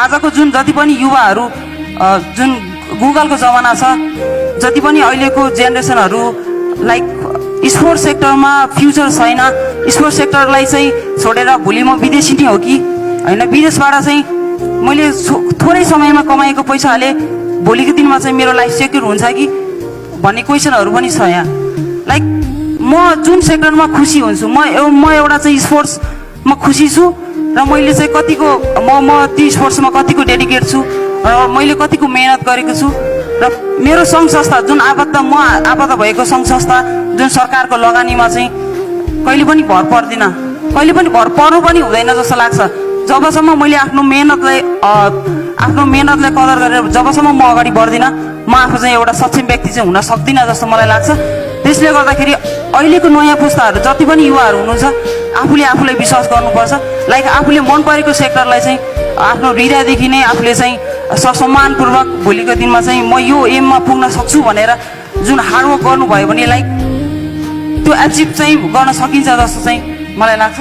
आजको जुन जति पनि युवाहरू जुन गुगलको जमाना छ, जति पनि अहिलेको जेनेरेसनहरू लाइक स्पोर्ट्स सेक्टरमा फ्युचर छैन, स्पोर्ट्स सेक्टरलाई चाहिँ छोडेर भोलि म विदेशी नै हो कि होइन, विदेशबाट चाहिँ मैले थोरै समयमा कमाएको पैसाले भोलिको दिनमा चाहिँ मेरो लाइफ सेक्युर हुन्छ कि भन्ने क्वेसनहरू पनि छ यहाँ। लाइक म जुन सेक्टरमा खुसी हुन्छु, म एउटा चाहिँ स्पोर्ट्समा खुसी छु र मैले चाहिँ कतिको म ती स्पोर्ट्समा कतिको डेडिकेट छु र मैले कतिको मेहनत गरेको छु र मेरो सङ्घ संस्था जुन आबद्ध भएको सङ्घ संस्था जुन सरकारको लगानीमा चाहिँ कहिले पनि भर पर्दिनँ, कहिले पनि भर पर्नु पनि हुँदैन जस्तो लाग्छ। जबसम्म मैले आफ्नो मेहनतलाई कदर गरेर जबसम्म म अगाडि बढ्दिनँ, म आफू चाहिँ एउटा सक्षम व्यक्ति चाहिँ हुन सक्दिनँ जस्तो मलाई लाग्छ। त्यसले गर्दाखेरि अहिलेको नयाँ पुस्ताहरू जति पनि युवाहरू हुनुहुन्छ, आफूले आफूलाई विश्वास गर्नुपर्छ। लाइक आफूले मन परेको सेक्टरलाई चाहिँ आफ्नो हृदयदेखि नै आफूले चाहिँ सम्मानपूर्वक भोलिको दिनमा चाहिँ म यो एममा पुग्न सक्छु भनेर जुन हार्डवर्क गर्नुभयो भने लाइक त्यो एचिभ चाहिँ गर्न सकिन्छ जस्तो चाहिँ मलाई लाग्छ।